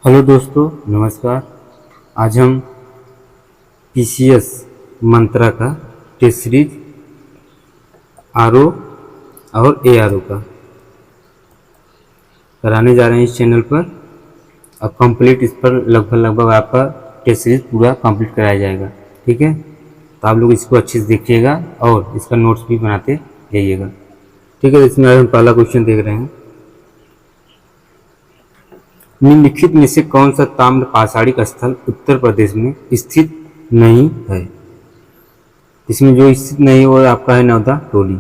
Hello दोस्तों, नमस्कार। आज हम पीसीएस मंत्रा का टेस्ट सीरीज आरओ और एआरओ का कराने जा रहे हैं इस चैनल पर। अब कंप्लीट इस पर लगभग आपका टेस्ट सीरीज पूरा कंप्लीट कराया जाएगा। ठीक है, तो आप लोग इसको अच्छे से देखिएगा और इसका नोट्स भी बनाते जाइएगा। ठीक है, इसमें हम पहला क्वेश्चन देख रहे हैं। निम्नलिखित में से कौन सा ताम्र पाषाणिक स्थल उत्तर प्रदेश में स्थित नहीं है? इसमें जो स्थित नहीं है वो आपका है नौदा टोली।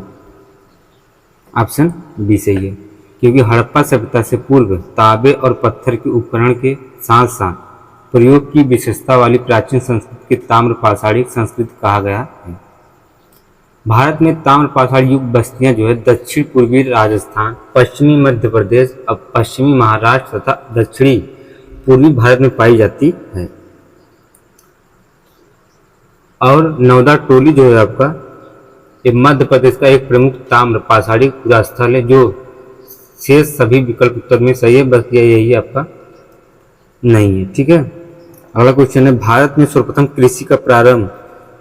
ऑप्शन बी सही है, क्योंकि हड़प्पा सभ्यता से पूर्व तांबे और पत्थर के उपकरण के साथ साथ प्रयोग की विशेषता वाली प्राचीन संस्कृति के ताम्र पाषाणिक संस्कृति कहा गया है। भारत में ताम्र पाषाण युग बस्तियां जो है दक्षिण पूर्वी राजस्थान, पश्चिमी मध्य प्रदेश और पश्चिमी महाराष्ट्र तथा दक्षिणी पूर्वी भारत में पाई जाती है। और नौदा टोली जो है आपका ये मध्य प्रदेश का एक प्रमुख ताम्र पाषाणिक पूजा स्थल है। जो शेष सभी विकल्प उत्तर में सही है, बस यही आपका नहीं है। ठीक है, अगला क्वेश्चन है, भारत में सर्वप्रथम कृषि का प्रारंभ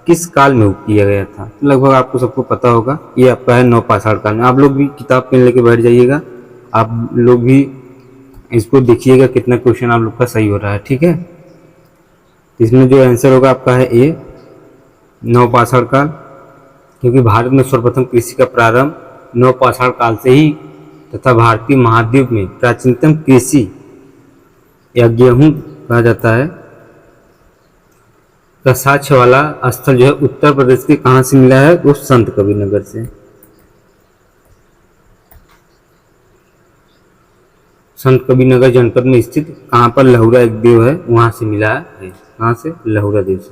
किस काल में किया गया था? लगभग आपको सबको पता होगा, ये आपका है नवपाषाण काल में। आप लोग भी किताब पेन लेके बैठ जाइएगा, आप लोग भी इसको देखिएगा कितना क्वेश्चन आप लोग का सही हो रहा है। ठीक है, इसमें जो आंसर होगा आपका है ए नवपाषाण काल, क्योंकि भारत में सर्वप्रथम कृषि का प्रारंभ नवपाषाण काल से ही तथा भारतीय महाद्वीप में प्राचीनतम कृषि या गेहूं कहा जाता है का साक्ष्य वाला स्थल जो है उत्तर प्रदेश के कहां से मिला है? वो संत कबीरनगर से। संत कबीरनगर जनपद में स्थित कहां पर लहुरा एक देव है, वहां से मिला है। कहां से? लहुरा देव से।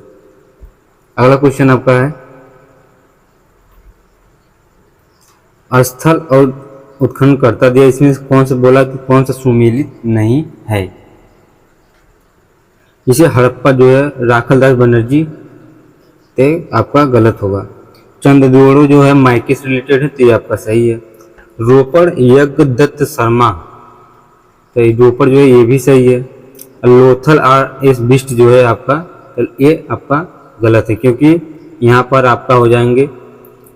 अगला क्वेश्चन आपका है, स्थल और उत्खनन करता दिया, इसमें कौन सा बोला कि कौन सा सुमेलित नहीं है? इसे हड़प्पा जो है राखलदास बनर्जी ते आपका गलत होगा। चंद्रदोड़ो जो है मायके से रिलेटेड है, तो ये आपका सही है। रोपड़ यज्ञ दत्त शर्मा, तो ये रोपड़ जो है ये भी सही है। लोथल आर एस बिष्ट जो है आपका, तो ये आपका गलत है, क्योंकि यहाँ पर आपका हो जाएंगे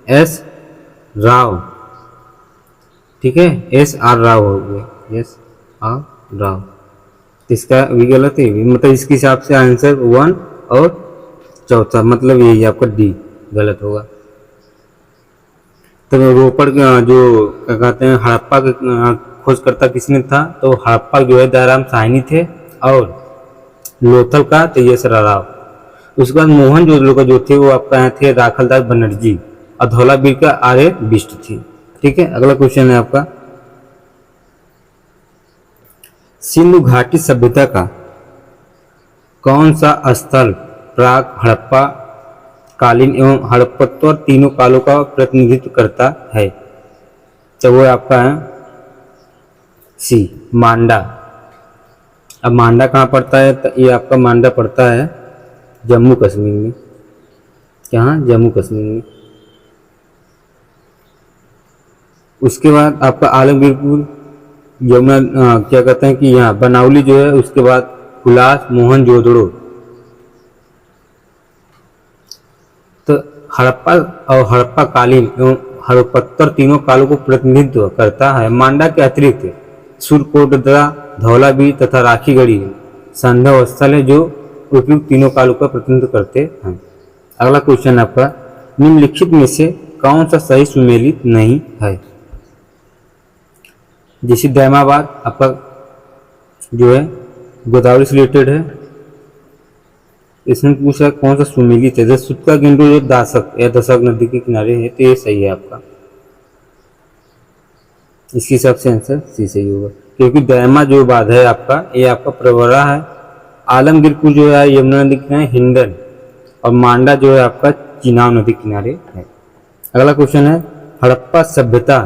एस राव। ठीक है, एस आर राव हो गए, एस आर राव, इसका भी गलत है। मतलब इसके हिसाब से आंसर 1 और चौथा मतलब यही आपका डी गलत होगा। तो रोपड़ जो क्या कहते हैं हड़प्पा का खोजकर्ता किसने था? तो हड़प्पा जो है दयाराम साहनी थे, और लोथल का तो यश राव। उसके बाद मोहनजोदड़ो का जो थे वो आपका थे राखलदास बनर्जी, और धौलावीर का आर्य बिष्ट थी। ठीक है, अगला क्वेश्चन है आपका, सिंधु घाटी सभ्यता का कौन सा स्थल प्राक हड़प्पा कालीन एवं हड़प्पत्तर तीनों कालों का प्रतिनिधित्व करता है? तो वो आपका है सी मांडा। अब मांडा कहाँ पड़ता है? तो ये आपका मांडा पड़ता है जम्मू कश्मीर में। कहाँ? जम्मू कश्मीर में। उसके बाद आपका आलमगीरपुर यमुना क्या कहते हैं कि यहाँ बनावली जो है, उसके बाद हुलास मोहनजोदड़ो। तो हड़प्पा और हड़प्पा कालीन एवं हड़प्पत्तर तीनों कालों को प्रतिनिधित्व करता है। मांडा के अतिरिक्त सुरकोटद्रा, धौलावीर तथा राखीगढ़ी संधव स्थल है जो उपयुक्त तीनों कालों का प्रतिनिधित्व करते हैं। अगला क्वेश्चन आपका, निम्नलिखित में से कौन सा सही सुमेलित नहीं है? जैसे दैमाबाद आपका जो है गोदावरी से रिलेटेड है, इसमें पूछा कौन सा सुमेलित है? जैसे सुत्का गेंडो जो दासक या दशक नदी के किनारे है, तो ये सही है आपका। इसके हिसाब से आंसर सी सही होगा, क्योंकि दैमा जो बाध है आपका ये आपका प्रवरा है। आलमगीरपुर जो है यमुना नदी किनारे हिंडन, और मांडा जो है आपका चिनाब नदी किनारे है। अगला क्वेश्चन है, हड़प्पा सभ्यता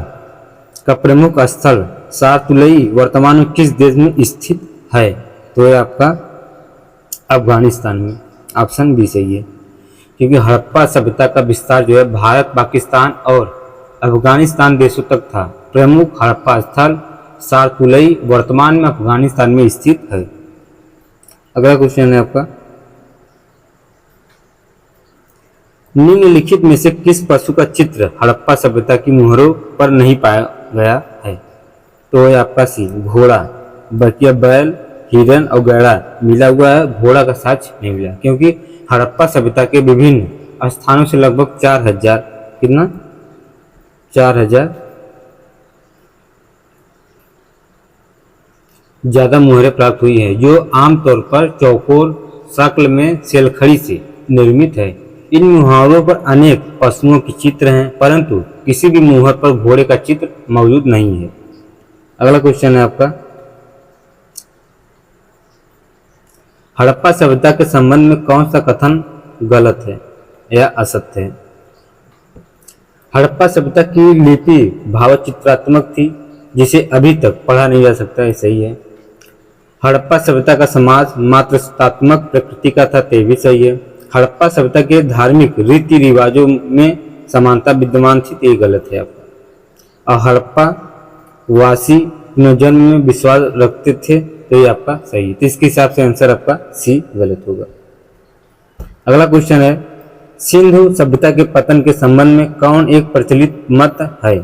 का प्रमुख स्थल सारतुलई वर्तमान में किस देश में स्थित है? तो ये आपका अफगानिस्तान में। ऑप्शन बी सही है, क्योंकि हड़प्पा सभ्यता का विस्तार जो है भारत, पाकिस्तान और अफगानिस्तान देशों तक था। प्रमुख हड़प्पा स्थल सारतुलई वर्तमान में अफगानिस्तान में स्थित है। अगला क्वेश्चन है आपका, निम्नलिखित में से किस पशु का चित्र हड़प्पा सभ्यता की मुहरों पर नहीं पाया गया है? तो है आपका सी घोड़ा, बकिया बैल, हिरन और गैड़ा मिला हुआ है, घोड़ा का साक्ष्य नहीं मिला, क्योंकि हड़प्पा सभ्यता के विभिन्न स्थानों से लगभग 4000 कितना 4000 ज्यादा मुहरें प्राप्त हुई है, जो आमतौर पर चौकोर शक्ल में सेलखड़ी से निर्मित है। इन मुहावरों पर अनेक पशुओं के चित्र हैं, परंतु किसी भी मुहर पर घोड़े का चित्र मौजूद नहीं है। अगला क्वेश्चन है आपका, हड़प्पा सभ्यता के संबंध में कौन सा कथन गलत है या असत्य है? हड़प्पा सभ्यता की लिपि भावचित्रात्मक थी, जिसे अभी तक पढ़ा नहीं जा सकता, ये सही है। हड़प्पा सभ्यता का समाज मात्र सत्तात्मक प्रकृति का था, ते भी सही है। हड़प्पा सभ्यता के धार्मिक रीति रिवाजों में समानता विद्यमान थी, तो ये गलत है आपका। और हड़प्पा वासी पुनर्जन्म में विश्वास रखते थे, तो ये आपका सही है। तो इसके हिसाब से आंसर आपका सी गलत होगा। अगला क्वेश्चन है, सिंधु सभ्यता के पतन के संबंध में कौन एक प्रचलित मत है?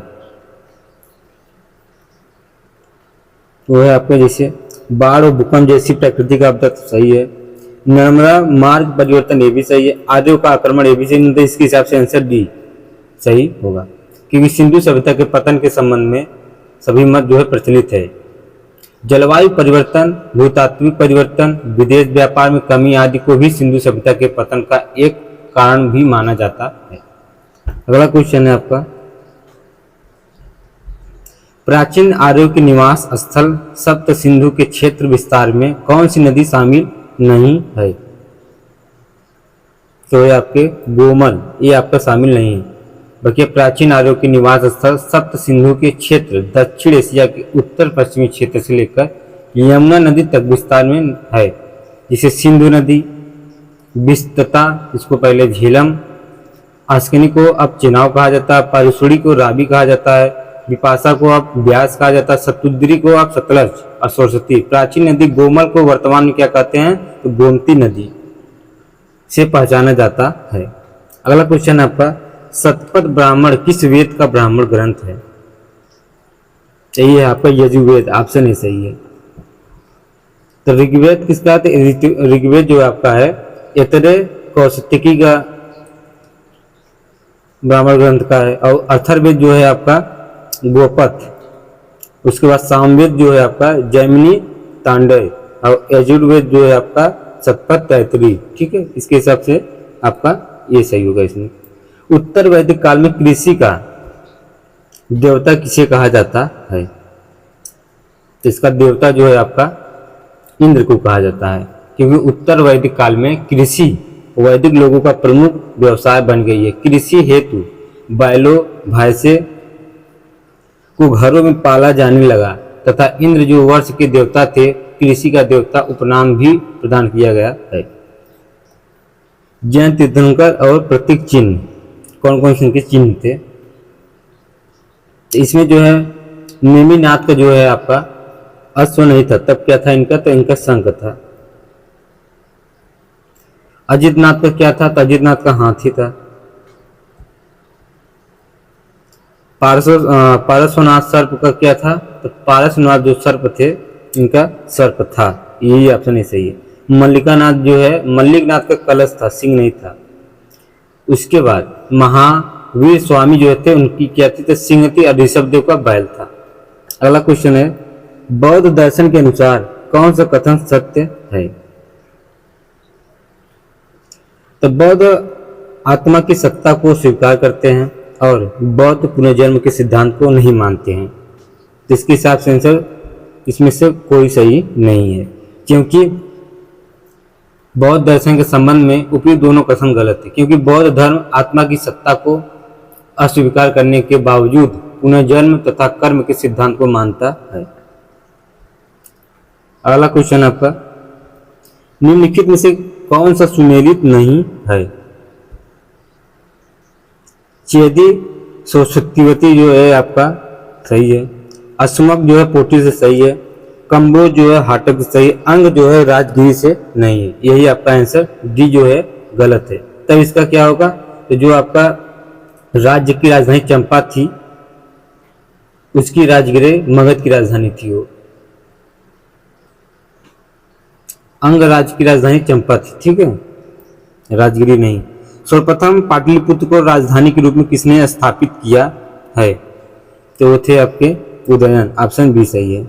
वो है आपका जैसे बाढ़ और भूकंप जैसी प्राकृतिक आपदा, तो सही है। नर्मदा मार्ग परिवर्तन, ये भी सही है। आर्यों का आक्रमण, ये भी सही है। तो इसके हिसाब से आंसर डी सही होगा, क्योंकि सिंधु सभ्यता के पतन के संबंध में सभी मत जो है प्रचलित है। जलवायु परिवर्तन, भूतात्विक परिवर्तन, विदेश व्यापार में कमी आदि को भी सिंधु सभ्यता के पतन का एक कारण भी माना जाता है। अगला क्वेश्चन है आपका, प्राचीन आर्यों के निवास स्थल सप्त सिंधु के क्षेत्र विस्तार में कौन सी नदी शामिल नहीं है? तो ये आपके गोमल, ये आपका शामिल नहीं है। बल्कि प्राचीन आर्यों के निवास स्थल सप्त सिंधु के क्षेत्र दक्षिण एशिया के उत्तर पश्चिमी क्षेत्र से लेकर यमुना नदी तक विस्तार में है, जिसे सिंधु नदी, विस्तता, इसको पहले झेलम, अस्कनी को अब चेनाब कहा जाता है, पारुसुड़ी को रावी कहा जाता है, विपाशा को अब ब्यास कहा जाता है, सतुद्री को अब सतलज और सरस्वती। प्राचीन नदी गोमल को वर्तमान में क्या कहते हैं? तो गोमती नदी से पहचाना जाता है। अगला क्वेश्चन है आपका, शतपथ ब्राह्मण किस वेद का ब्राह्मण ग्रंथ है? यही है आपका यजुर्वेद, ऑप्शन ही सही है। तो ऋग्वेद किसका? ऋग्वेद जो आपका है ऐतरेय कौशिकी का ब्राह्मण ग्रंथ का है। और अथर्ववेद जो है आपका गोपथ, उसके बाद सामवेद जो है आपका जैमिनी तांडव, और यजुर्वेद जो है आपका शतपथ तैतरी। ठीक है, इसके हिसाब से आपका ये सही होगा। इसमें उत्तर वैदिक काल में कृषि का देवता किसे कहा जाता है? तो इसका देवता जो है आपका इंद्र को कहा जाता है, क्योंकि उत्तर वैदिक काल में कृषि वैदिक लोगों का प्रमुख व्यवसाय बन गई है। कृषि हेतु बैलों भैंसे को घरों में पाला जाने लगा तथा इंद्र जो वर्ष के देवता थे, कृषि का देवता उपनाम भी प्रदान किया गया है। जैन तीर्थंकर और प्रतीक चिन्ह, कौन कौन से इनके चिन्ह थे? इसमें जो है नेमिनाथ का जो है आपका अश्व नहीं था, तब क्या था इनका? तो इनका शंख था। अजितनाथ का क्या था? तो अजितनाथ का हाथी था। पारस्वनाथ सर्प का क्या था? तो पारस्वनाथ जो सर्प थे इनका सर्प था। यही ऑप्शन ही सही है। मल्लिकानाथ जो है, मल्लिकनाथ का कलश था, सिंह नहीं था। उसके बाद महावीर स्वामी जो थे उनकी क्या थी? तो सिंह थी और ऋषभदेव का बैल था। अगला क्वेश्चन है, बौद्ध दर्शन के अनुसार कौन सा कथन सत्य है? तो बौद्ध आत्मा की सत्ता को स्वीकार करते हैं और बौद्ध पुनर्जन्म के सिद्धांत को नहीं मानते हैं। तो इसके हिसाब से आंसर इसमें से कोई सही नहीं है, क्योंकि बौद्ध दर्शन के संबंध में उपयुक्त दोनों कथन गलत है। क्योंकि बौद्ध धर्म आत्मा की सत्ता को अस्वीकार करने के बावजूद पुनर्जन्म तथा कर्म के सिद्धांत को मानता है। अगला क्वेश्चन आपका, निम्नलिखित में से कौन सा सुमेलित नहीं है? चेदी सरस्वतीवती जो है आपका सही है। अश्वमक जो है पोटी से सही है। कम्बोज जो है हाटक से सही, अंग जो है राजगिरी से नहीं है। यही आपका आंसर डी जो है गलत है। तब इसका क्या होगा, तो जो आपका राज्य की राजधानी चंपा थी उसकी राजगिरी मगध की राजधानी थी। वो अंग राज्य की राजधानी चंपा थी, ठीक है, राजगिरी नहीं। सर्वप्रथम पाटलिपुत्र को राजधानी के रूप में किसने स्थापित किया है, तो वो थे आपके उदयन। ऑप्शन बी सही है।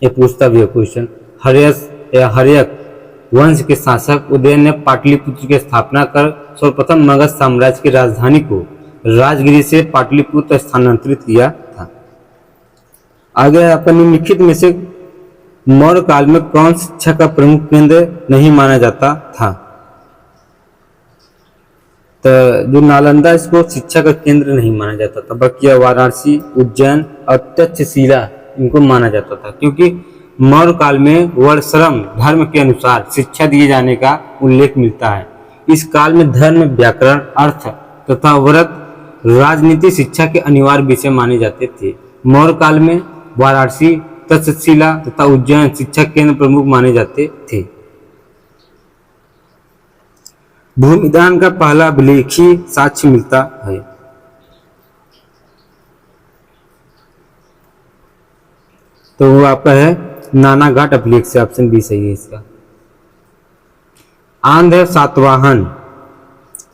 ये पूछता भी है क्वेश्चन। हर्यक वंश के शासक उदयन ने पाटलिपुत्र की स्थापना कर सर्वप्रथम मगध साम्राज्य की राजधानी को राजगिरी से पाटलिपुत्र स्थानांतरित किया था। आगे आपका निम्नलिखित में से मौर्य काल में कौन शिक्षा का प्रमुख केंद्र नहीं माना जाता था, तो जो नालंदा इसको शिक्षा का केंद्र नहीं माना जाता था, बल्कि वाराणसी, उज्जैन और तक्षशिला इनको माना जाता था, क्योंकि मौर्य काल में वर्णश्रम धर्म के अनुसार शिक्षा दिए जाने का उल्लेख मिलता है। इस काल में धर्म, व्याकरण, अर्थ तथा व्रत, राजनीति शिक्षा के अनिवार्य विषय माने जाते थे। मौर्य काल में वाराणसी, तक्षशिला तथा उज्जैन शिक्षा केंद्र प्रमुख माने जाते थे। भूमिदान का पहला अभिलेखीय साक्ष्य मिलता है, तो वो आपका है नानाघाट अभिलेख से। ऑप्शन बी सही है इसका। आंध्र सातवाहन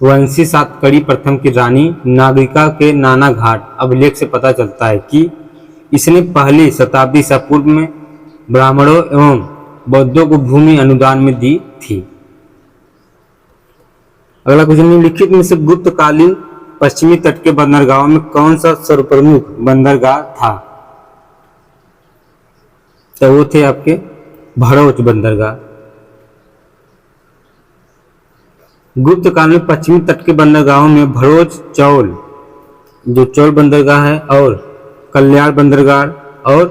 वंशी सातकड़ी प्रथम की रानी नागरिका के नानाघाट अभिलेख से पता चलता है कि इसने पहली शताब्दी ईसा पूर्व में ब्राह्मणों एवं बौद्धों को भूमि अनुदान में दी थी। अगला क्वेश्चन, निम्नलिखित में से गुप्तकालीन पश्चिमी तट के बंदरगाहों में कौन सा सर्वप्रमुख बंदरगाह था, तो वो थे आपके भड़ोच बंदरगाह। गुप्त काल में पश्चिमी तट के बंदरगाहों में भड़ोच, चौल जो चौल बंदरगाह है, और कल्याण बंदरगाह और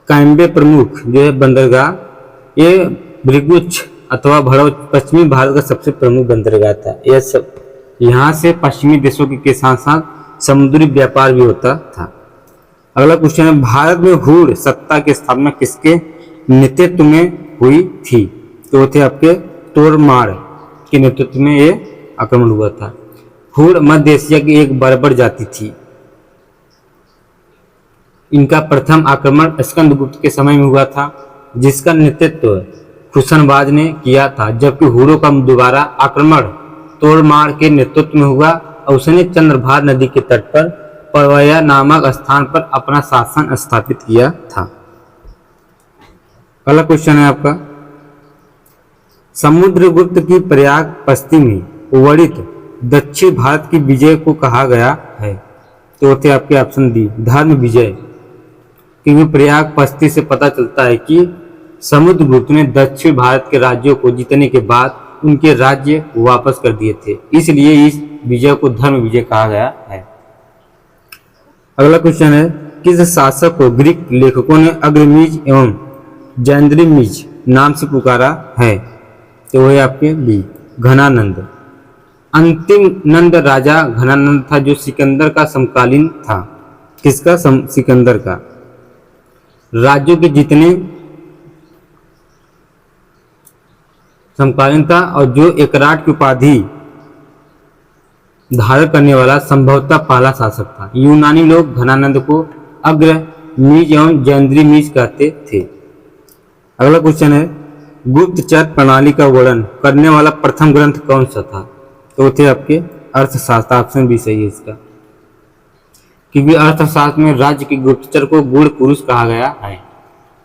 कैम्बे प्रमुख जो है बंदरगाह, ये भृगुच अथवा भड़ोच पश्चिमी भारत का सबसे प्रमुख बंदरगाह था। यह सब यहाँ से पश्चिमी देशों के साथ साथ समुद्री व्यापार भी होता था। अगला क्वेश्चन है, भारत में हूण सत्ता की स्थापना किसके नेतृत्व में हुई थी, तो वो थे आपके तोड़माड़ के नेतृत्व में ये आक्रमण हुआ था। हूण मध्य एशिया की एक बर्बर जाति थी। इनका प्रथम आक्रमण स्कंदगुप्त के समय में हुआ था, जिसका नेतृत्व कुशनबाज ने किया था, जबकि हूणों का दोबारा आक्रमण तोड़माड़ के नेतृत्व में हुआ और उसने चंद्रभागा नदी के तट पर परवया नामक स्थान पर अपना शासन स्थापित किया था। अगला क्वेश्चन है आपका, समुद्रगुप्त की प्रयाग पस्ती में वर्णित दक्षिण भारत की विजय को कहा गया है, तो थे आपके ऑप्शन डी धर्म विजय, क्योंकि प्रयाग पस्ती से पता चलता है कि समुद्रगुप्त ने दक्षिण भारत के राज्यों को जीतने के बाद उनके राज्य वापस कर दिए थे, इसलिए इस विजय को धर्म विजय कहा गया है। अगला क्वेश्चन है, किस शासक को ग्रीक लेखकों ने अग्रमीज एवं जैंद्रिमीज नाम से पुकारा है, तो वह आपके बी घनानंद। अंतिम नंद राजा घनानंद था, जो सिकंदर का समकालीन था। किसका? सिकंदर का। राज्यों के जितने समकालीन था और जो एकराट की उपाधि धारण करने वाला संभवतः पहला शासक था। यूनानी लोग घनानंद को अग्रमीज एवं जैंद्रिमीज कहते थे। अगला क्वेश्चन है, गुप्तचर प्रणाली का वर्णन करने वाला प्रथम ग्रंथ कौन सा था, तो थे आपके अर्थशास्त्र। ऑप्शन भी सही है इसका, क्योंकि अर्थशास्त्र में राज्य के गुप्तचर को गूढ़ पुरुष कहा गया है।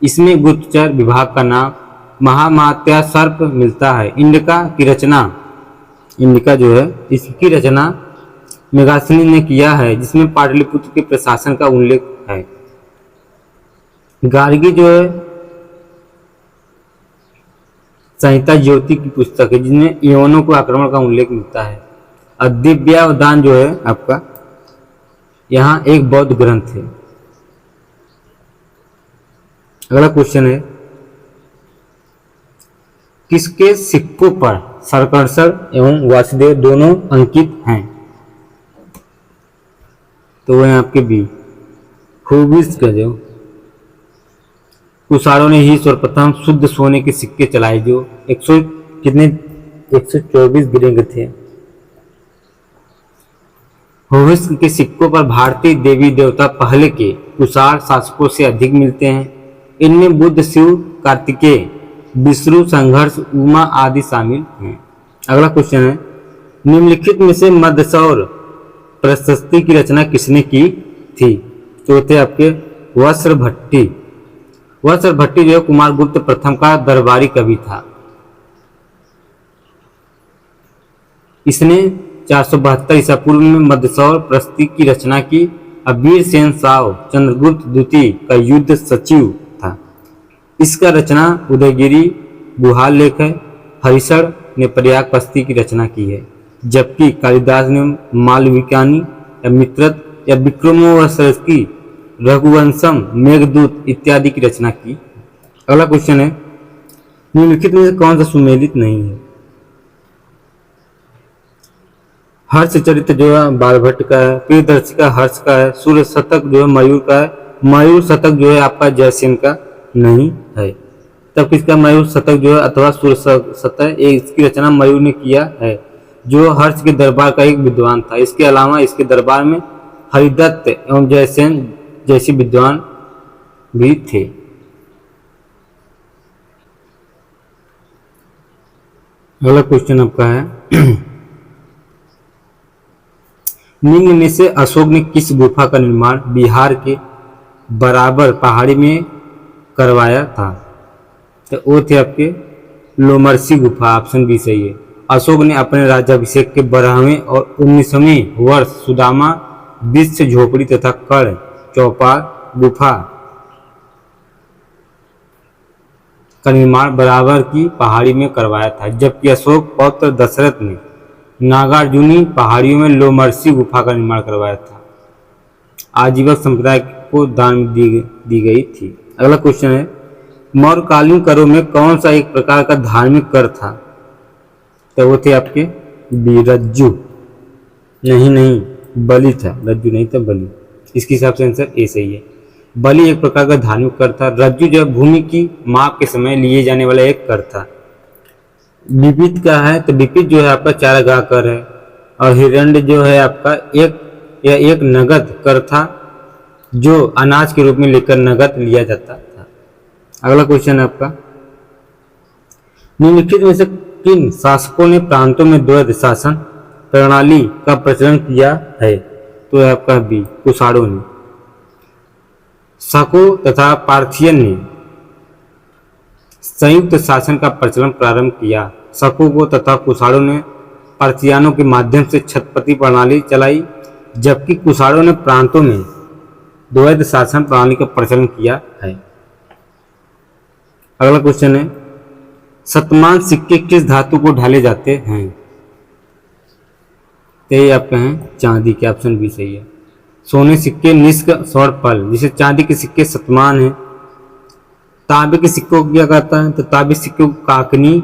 इसमें गुप्तचर विभाग का नाम महामात्या सर्प मिलता है। इंडिका की रचना, इंडिका जो है इसकी रचना मेगास्थनी ने किया है, जिसमें पाटलिपुत्र के प्रशासन का उल्लेख है। गार्गी जो है संहिता ज्योति की पुस्तक है, जिसमें यवनों को आक्रमण का उल्लेख मिलता है। और दिव्यावदान जो है आपका यहाँ एक बौद्ध ग्रंथ है। अगला क्वेश्चन है, किसके सिक्कों पर सरकर्षण एवं वासुदेव दोनों अंकित हैं, तो वह आपके बी खूबिस का जो कुषाणों ने ही सर्वप्रथम शुद्ध सोने के सिक्के चलाए जो 100 कितने 124 ग्रेड थे। होविस्क के सिक्कों पर भारतीय देवी देवता पहले के कुषाण शासकों से अधिक मिलते हैं। इनमें बुद्ध, शिव, कार्तिकेय, विष्णु, संघर्ष, उमा आदि शामिल हैं। अगला क्वेश्चन है, निम्नलिखित में से मदसौर प्रशस्ति की रचना किसने की थी? तो थे आपके वस्त्र भट्टी। वस्त्र भट्टी जो है कुमारगुप्त प्रथम का दरबारी कवि था। इसने 472 ईसा पूर्व में मदसौर प्रशस्ति की रचना की। अबीर सेन साव चंद्रगुप्त द्वितीय का युद्ध सचिव था। इसका रचना उदयगिरी गुहा लेख है। हरिशर ने प्रयाग पस्ती की रचना की है, जबकि कालिदास ने मालविकानी या मित्रत या विक्रमोर्वशीय, रघुवंशम, मेघदूत इत्यादि की रचना की। अगला क्वेश्चन है, निम्नलिखित में से कौन सा सुमेलित नहीं है? हर्ष चरित्र जो है बालभट्ट का है, प्रियदर्शिका हर्ष का है, सूर्य शतक जो है मयूर का है, मयूर शतक जो है आपका जयसेन का नहीं है। तब किसका मयूर शतक जो है अथवा सूर्य शतक, इसकी रचना मयूर ने किया है, जो हर्ष के दरबार का एक विद्वान था। इसके अलावा इसके दरबार में हरिदत्त एवं जयसेन जैसे विद्वान भी थे। अगला क्वेश्चन आपका है, निम्न में से अशोक ने किस गुफा का निर्माण बिहार के बराबर पहाड़ी में करवाया था? तो वो थे आपके लोमरसी गुफा। ऑप्शन बी सही है। अशोक ने अपने राज्याभिषेक के 12वें और 19वें वर्ष सुदामा, विश्व झोपड़ी तथा कड़ चौपार गुफा का निर्माण बराबर की पहाड़ी में करवाया था, जबकि अशोक पौत्र दशरथ ने नागार्जुनी पहाड़ियों में लोमरसी गुफा का निर्माण करवाया था। आजीवक संप्रदाय को दान दी गई थी। अगला क्वेश्चन है, मौर्यकालीन करों में कौन सा एक प्रकार का धार्मिक कर था? तो वो थे आपके रज्जु। नहीं, बलि था, रज्जु नहीं था, बलि। इसके हिसाब से आंसर ए सही है। बलि एक प्रकार का धार्मिक कर था। रज्जु जो है भूमि की माप के समय लिए जाने वाला एक कर था। विपित का है तो विपित जो है आपका चारागाह कर है, और हिरण्य जो है आपका एक नगद कर था, जो अनाज के रूप में लेकर नगद लिया जाता था। अगला क्वेश्चन है आपका, निम्नलिखित में से किन शासकों ने प्रांतों में द्वैध शासन प्रणाली का प्रचलन किया है? तो है आपका बी, कुषाणों ने। शको तथा पार्थियन ने संयुक्त शासन का प्रचलन प्रारंभ किया। शकों को तथा कुषाणों ने पार्थियानों के माध्यम से छत्रपति प्रणाली चलाई, जबकि कुषाणों ने प्रांतों में द्वैध शासन प्रणाली का प्रचलन किया है। अगला क्वेश्चन है, शतमान सिक्के किस धातु को ढाले जाते हैं? तो ये आपके हैं चांदी के। ऑप्शन बी सही है। सोने सिक्के निष्क स्वर्ण पल, जिसे चांदी के सिक्के शतमान है। तांबे के सिक्कों को क्या कहता है? तो तांबे सिक्कों को काकनी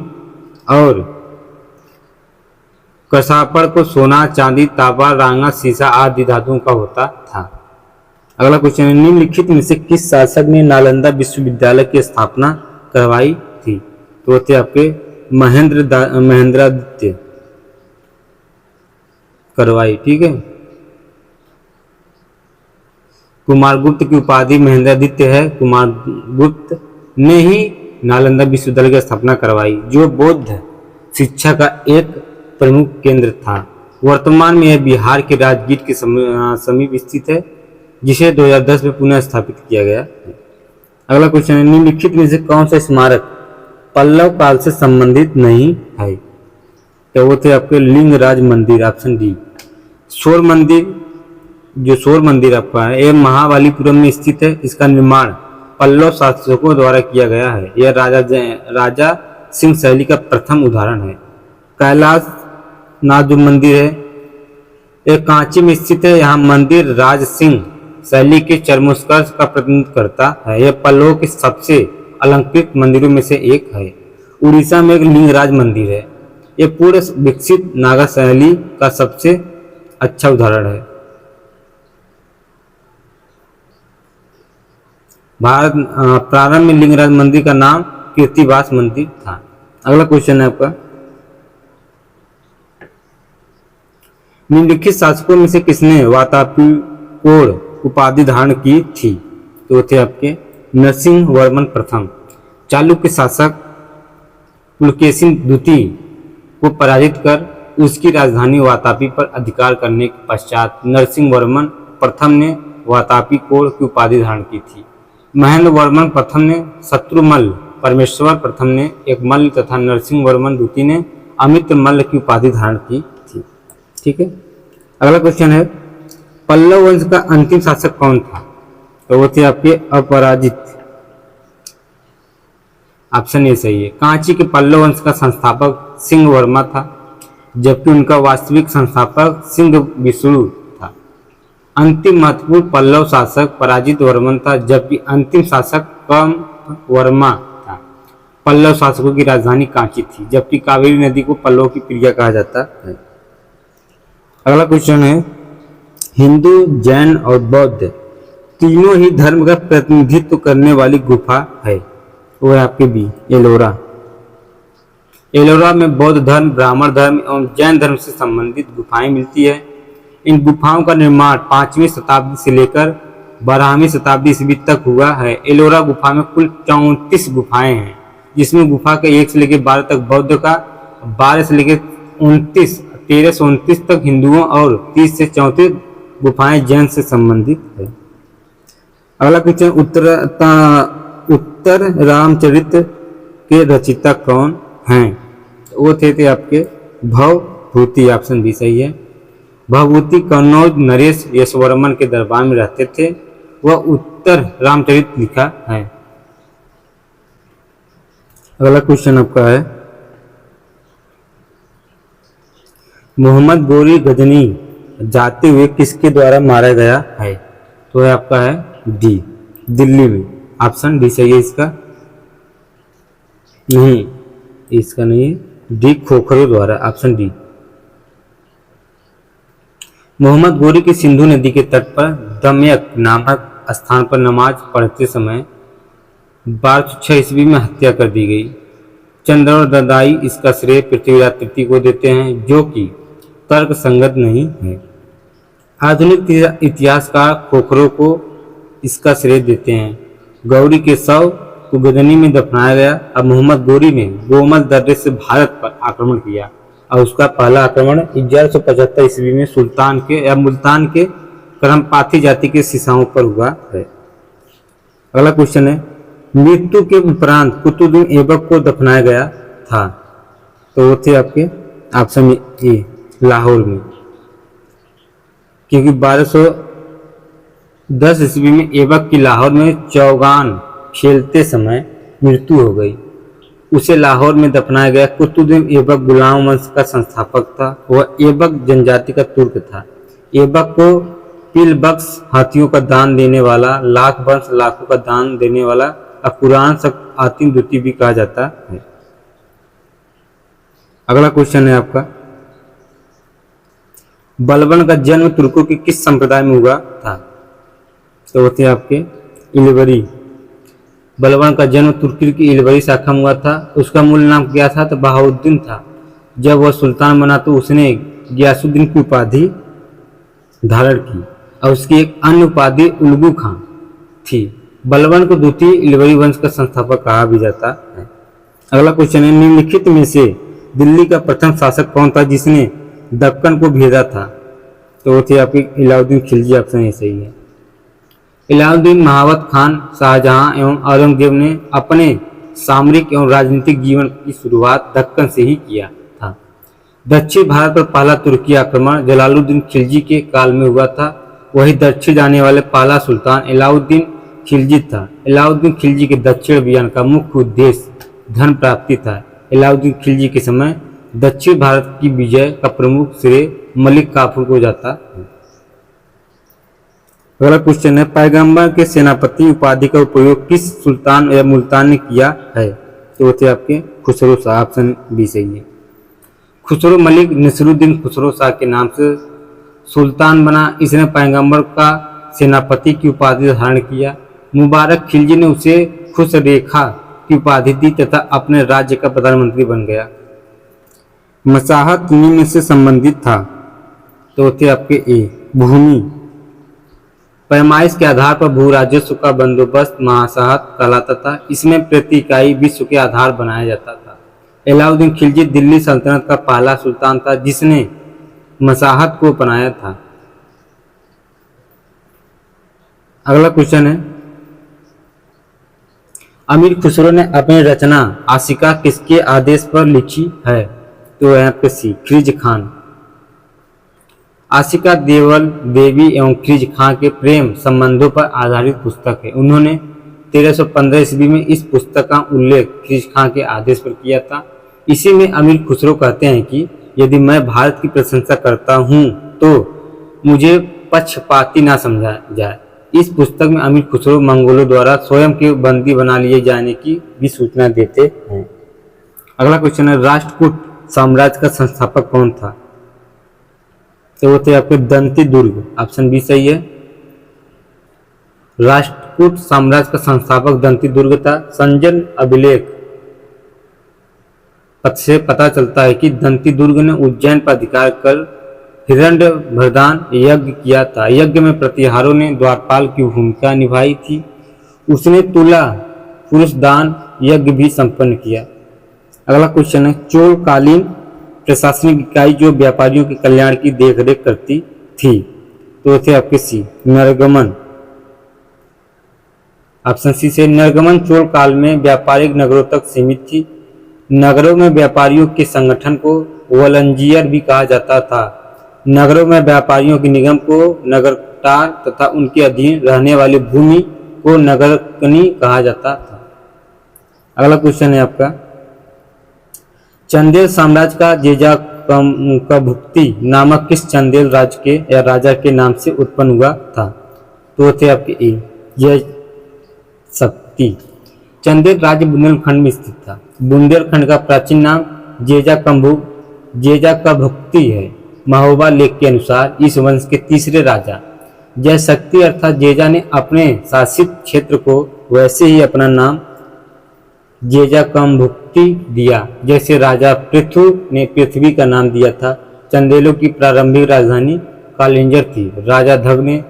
और कसापड़ को सोना, चांदी, तांबा, रांगा, शीशा आदि धातुओं का होता था। अगला क्वेश्चन है, निम्नलिखित में से किस शासक ने नालंदा विश्वविद्यालय की स्थापना करवाई थी? तो थे आपके महेंद्रादित्य करवाई। ठीक है, कुमारगुप्त की उपाधि महेंद्रादित्य है। कुमारगुप्त ने ही नालंदा विश्वविद्यालय की स्थापना करवाई, जो बौद्ध शिक्षा का एक प्रमुख केंद्र था। वर्तमान में यह बिहार के राजगीर के समीप स्थित है, जिसे 2010 में पुनः स्थापित किया गया। अगला क्वेश्चन है, निम्नलिखित में से कौन सा स्मारक पल्लव काल से संबंधित नहीं है? तो वो थे आपके लिंगराज मंदिर। Option D. शोर मंदिर, जो शोर मंदिर आपका है, यह महाबलीपुरम में स्थित है। इसका निर्माण पल्लव शासकों द्वारा किया गया है। यह राजा सिंह शैली का प्रथम उदाहरण है। कैलाश नाथ जो मंदिर है, यह कांची में स्थित है। यहाँ मंदिर राज सिंह शैली के चरमोत्कर्ष का प्रतिनिधित्व करता है। यह पल्लवों के सबसे अलंकृत मंदिरों में से एक है। उड़ीसा में एक लिंगराज मंदिर है। यह पूर्ण विकसित नागा शैली का सबसे अच्छा उदाहरण है। प्रारंभ में लिंगराज मंदिर का नाम कीर्तिवास मंदिर था। अगला क्वेश्चन है आपका, निम्नलिखित शासकों में से किसने वातापीकोण उपाधि धारण की थी? तो थे आपके नरसिंह वर्मन प्रथम। चालुक्य शासक पुलकेशिन द्वितीय को पराजित कर उसकी राजधानी वातापी पर अधिकार करने के पश्चात नरसिंह वर्मन प्रथम ने वातापीकोण की उपाधि धारण की थी। महेंद्र वर्मन प्रथम ने शत्रुमल्ल, परमेश्वर प्रथम ने एक मल्ल तथा नरसिंह वर्मन द्वितीय ने अमित्र मल्ल की उपाधि धारण की थी। ठीक है। अगला क्वेश्चन है, पल्लव वंश का अंतिम शासक कौन था? तो वो थे आपके अपराजित। ऑप्शन ए सही है। कांची के पल्लव वंश का संस्थापक सिंह वर्मा था, जबकि उनका वास्तविक संस्थापक सिंह विष्णु था। अंतिम महत्वपूर्ण पल्लव शासक पराजित वर्मन था, जबकि अंतिम शासक कम वर्मा था। पल्लव शासकों की राजधानी कांची थी, जबकि कावेरी नदी को पल्लव की प्रिया कहा जाता है। अगला क्वेश्चन है, हिंदू, जैन और बौद्ध तीनों ही धर्म का प्रतिनिधित्व करने वाली गुफा है। वो है आपके बी, एलोरा। एलोरा में बौद्ध धर्म, ब्राह्मण धर्म एवं जैन धर्म से संबंधित गुफाएं मिलती है। इन गुफाओं का निर्माण 5वीं शताब्दी से लेकर 12वीं शताब्दी ईस्वी तक हुआ है। एलोरा गुफा में कुल 34 गुफाएं हैं, जिसमें गुफा के 1 से लेकर 12 तक बौद्ध का, 12 से लेकर 13 से 29 तक हिंदुओं और 30 से 34 गुफाएं जैन से संबंधित है। अगला क्वेश्चन, उत्तर रामचरित के रचयिता कौन हैं? वो थे आपके भवभूति। ऑप्शन बी सही है। भवभूति कन्नौज नरेश यशवर्मन के दरबार में रहते थे। वह उत्तर रामचरित लिखा है। अगला क्वेश्चन आपका है, मोहम्मद गोरी गजनी जाते हुए किसके द्वारा मारा गया है? तो है आपका है डी, दिल्ली में। ऑप्शन डी सही है इसका। नहीं, इसका नहीं है, डी खोखरो द्वारा। Option D. मोहम्मद गोरी की सिंधु नदी के तट पर दमयक नामक स्थान पर नमाज पढ़ते समय 1206 ईस्वी में हत्या कर दी गई। चंद्र और ददाई इसका श्रेय पृथ्वीराज तृतीय को देते हैं, जो कि तर्क संगत नहीं है। आधुनिक इतिहासकार खोखरो को इसका श्रेय देते हैं। गौरी के शव को गजनी में दफनाया गया। अब मोहम्मद गोरी ने गोमल दर्रे से भारत पर आक्रमण किया और उसका पहला आक्रमण 1175 ईस्वी में सुल्तान के या मुल्तान के करमपाथी जाति के सिसाओं पर हुआ है। अगला क्वेश्चन है, मृत्यु के उपरांत कुतुबुद्दीन ऐबक को दफनाया गया था। तो वो थे आपके ऑप्शन ए, लाहौर में, क्योंकि 1210 ईस्वी में ऐबक की लाहौर में चौगान खेलते समय मृत्यु हो गई। उसे लाहौर में दफनाया गया। कुतुबुद्दीन ऐबक गुलाम वंश का संस्थापक था। वह ऐबक जनजाति का तुर्क था। ऐबक को पिलबक्स हाथियों का दान देने वाला, लाख वंश लाखों का दान देने वाला, कुरान शक आतिम द्वितीय भी कहा जाता है। अगला क्वेश्चन है आपका, बलबन का जन्म तुर्कों के किस संप्रदाय में हुआ था? तो वो थे आपके इलवरी। बलबन का जन्म तुर्की की इलवरी शाखा में हुआ था। उसका मूल नाम क्या था? तो बहाउद्दीन था। जब वह सुल्तान बना तो उसने गियासुद्दीन की उपाधि धारण की और उसकी एक अन्य उपाधि उल्गू खां थी। बलबन को द्वितीय इलवरी वंश का संस्थापक कहा भी जाता है। अगला क्वेश्चन है, निम्नलिखित में से दिल्ली का प्रथम शासक कौन था जिसने दक्कन को भेजा था? तो वो थे आपके अलाउद्दीन खिलजी। ऑप्शन ए सही है। अलाउद्दीन महावत खान, शाहजहां एवं औरंगजेब ने अपने सामरिक एवं राजनीतिक जीवन की शुरुआत दक्कन से ही किया था। दक्षिण भारत पर पहला तुर्की आक्रमण जलालुद्दीन खिलजी के काल में हुआ था। वही दक्षिण जाने वाले पहला सुल्तान अलाउद्दीन खिलजी था। अलाउद्दीन खिलजी के दक्षिण अभियान का मुख्य उद्देश्य धन प्राप्ति था। अलाउद्दीन खिलजी के समय दक्षिण भारत की विजय का प्रमुख श्रेय मलिक काफूर को जाता है। अगला क्वेश्चन है, पैगंबर के सेनापति उपाधि का उपयोग किस सुल्तान या मुल्तान ने किया है? तो वो थे आपके खुसरो शाह। ऑप्शन बी सही है। खुसरो मलिक नसीरुद्दीन खुसरो शाह के नाम से सुल्तान बना। इसने पैगंबर का सेनापति की उपाधि धारण किया। मुबारक खिलजी ने उसे खुश रेखा की उपाधि दी तथा अपने राज्य का प्रधानमंत्री बन गया। मसाहत निम्न से संबंधित था। तो थे आपके ए भूमि। पैमाइश के आधार पर भू राजस्व का बंदोबस्त मसाहत कहलाता था। इसमें प्रति इकाई विश्व के आधार बनाया जाता था। अलाउद्दीन खिलजी दिल्ली सल्तनत का पहला सुल्तान था जिसने मसाहत को अपनाया था। अगला क्वेश्चन है, अमीर खुसरो ने अपनी रचना आशिका किसके आदेश पर लिखी है? तो यहाँ पे सी खिलजी खान। आशिका देवल देवी एवं खिलजी खां के प्रेम संबंधों पर आधारित पुस्तक है। उन्होंने 1315 ईस्वी में इस पुस्तक का उल्लेख खिलजी खां के आदेश पर किया था। इसी में अमीर खुसरो कहते हैं कि यदि मैं भारत की प्रशंसा करता हूँ तो मुझे पक्षपाती ना समझा जाए। इस पुस्तक में अमीर खुसरो मंगोलों द्वारा स्वयं के बंदी बना लिए जाने की भी सूचना देते हैं। अगला क्वेश्चन है, राष्ट्रकूट साम्राज्य का संस्थापक कौन था? तो वो थे आपके दंती दुर्ग। ऑप्शन बी सही है। राष्ट्रकूट साम्राज्य का संस्थापक दंती दुर्ग था। संजन अभिलेख से पता चलता है कि दंती दुर्ग ने उज्जैन पर अधिकार कर हिरण्यवर्धन यज्ञ किया था। यज्ञ में प्रतिहारों ने द्वारपाल की भूमिका निभाई थी। उसने तुला पुरुष दान यज्ञ भी संपन्न किया। अगला क्वेश्चन है, चोलकालीन प्रशासनिक इकाई जो व्यापारियों के कल्याण की देखरेख करती थी? तो थे आपके सी नरगमन। ऑप्शन सी से नरगमन चोल काल में व्यापारिक नगरों तक सीमित थी। नगरों में व्यापारियों के संगठन को वलंजियर भी कहा जाता था। नगरों में व्यापारियों के निगम को नगरटार तथा उनके अधीन रहने वाली भूमि को नगरकनी कहा जाता था। अगला क्वेश्चन है आपका, चंदेल साम्राज्य का जेजा कभुक्ति नामक किस चंदेल राज्य के या राजा के नाम से उत्पन्न हुआ था? तो थे आपके ए जय शक्ति। चंदेल राज्य बुंदेलखंड में स्थित था। बुंदेलखंड का प्राचीन नाम जेजा कभुक्ति है। महोबा लेख के अनुसार इस वंश के तीसरे राजा जय शक्ति अर्थात जेजा ने अपने शासित क्षेत्र को वैसे ही अपना नाम जेजा कभुक्ति दिया जैसे राजा पृथु ने पृथ्वी का नाम दिया था। चंदेलों की प्रारंभिक राजधानी कालिंजर थी। राजा धग ने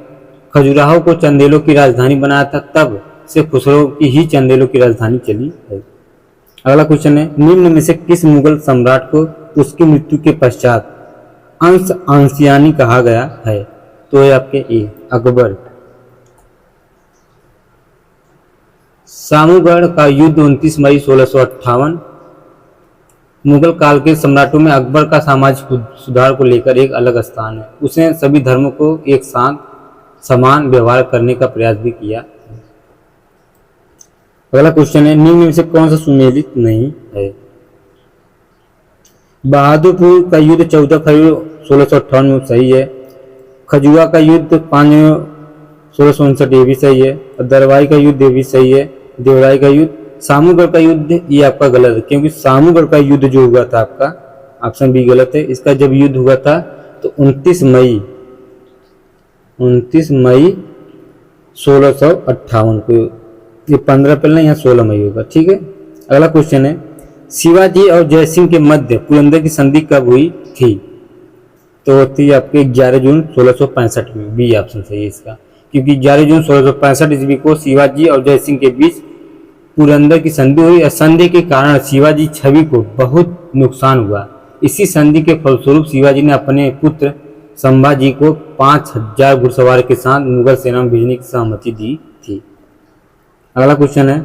खजुराहो को चंदेलों की राजधानी बनाया था, तब से खुसरो की ही चंदेलों की राजधानी चली है। अगला क्वेश्चन है, निम्न में से किस मुगल सम्राट को उसकी मृत्यु के पश्चात अंश अंशियानी कहा गया है? तो है आपके ए अकबर। सामूगढ़ का युद्ध 29 मई 1658। मुगल काल के सम्राटों में अकबर का सामाजिक सुधार को लेकर एक अलग स्थान है। उसने सभी धर्मों को एक साथ समान व्यवहार करने का प्रयास भी किया। अगला क्वेश्चन है, निम्न में से कौन सा सुमेलित नहीं है? बहादुरपुर का युद्ध 14 फरवरी 1658 में सही है। खजुआ का युद्ध 5 1659 ये भी सही है। दरवाई का युद्ध ये भी सही है। देवराई का युद्ध, सामूगढ़ का युद्ध ये आपका गलत है क्योंकि सामूगढ़ का युद्ध जो हुआ था आपका ऑप्शन बी गलत है। इसका जब युद्ध हुआ था तो 29 मई 1658 को, ये 15 अप्रैल नहीं, यहाँ 16 मई होगा। ठीक है। अगला क्वेश्चन है, शिवाजी और जयसिंह के मध्य पुरंदर की संधि कब हुई थी? तो होती है आपके 11 जून 1665 में। बी ऑप्शन सही है इसका, क्योंकि 11 जून 1665 ईस्वी को शिवाजी और जयसिंह के बीच पुरंदर की संधि हुई। संधि के कारण शिवाजी छवि को बहुत नुकसान हुआ। इसी संधि के फलस्वरूप शिवाजी ने अपने पुत्र संभाजी को 5000 घुड़सवार के साथ मुगल सेना में भेजने की सहमति दी थी। अगला क्वेश्चन है,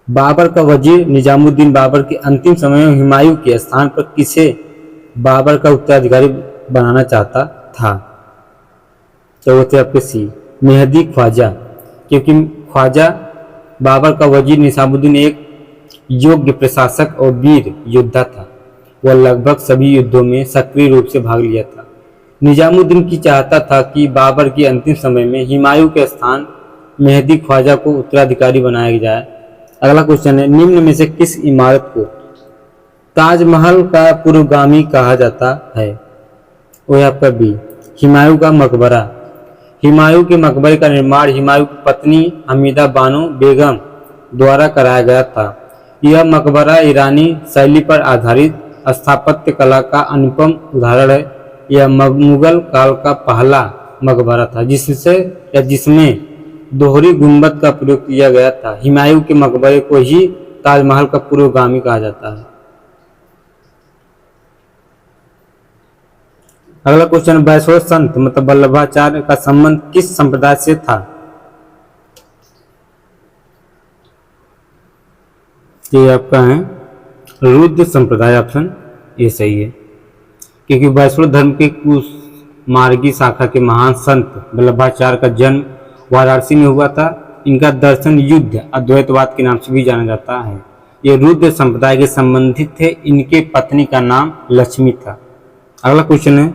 बाबर का वजीर निजामुद्दीन बाबर के अंतिम समय में हुमायूं के स्थान पर किसे बाबर का उत्तराधिकारी बनाना चाहता था? तो वो थे आपके सी मेहदी ख्वाजा, क्योंकि ख्वाजा बाबर का वजीर निजामुद्दीन एक योग्य प्रशासक और वीर योद्धा था। वह लगभग सभी युद्धों में सक्रिय रूप से भाग लिया था। निजामुद्दीन की चाहता था कि बाबर के अंतिम समय में हुमायूं के स्थान मेहदी ख्वाजा को उत्तराधिकारी बनाया जाए। अगला क्वेश्चन है, निम्न में से किस इमारत को ताजमहल का पूर्वगामी कहा जाता है? वो है आपका बी हुमायूं का मकबरा। हुमायूं के मकबरे का निर्माण हुमायूं की पत्नी हमीदा बानो बेगम द्वारा कराया गया था। यह मकबरा ईरानी शैली पर आधारित स्थापत्य कला का अनुपम उदाहरण है। यह मुगल काल का पहला मकबरा था जिसमें दोहरी गुंबद का प्रयोग किया गया था। हुमायूं के मकबरे को ही ताजमहल का पूर्वगामी कहा जाता है। अगला क्वेश्चन, वैष्णव संत मतलब वल्लभाचार्य का संबंध किस संप्रदाय से था? ये आपका है रुद्र संप्रदाय, ऑप्शन ये सही है, क्योंकि वैष्णव धर्म के कुछ मार्गी शाखा के महान संत वल्लभाचार्य का जन्म वाराणसी में हुआ था। इनका दर्शन युद्ध अद्वैतवाद के नाम से भी जाना जाता है। ये रुद्र संप्रदाय के संबंधित थे। इनके पत्नी का नाम लक्ष्मी था। अगला क्वेश्चन है,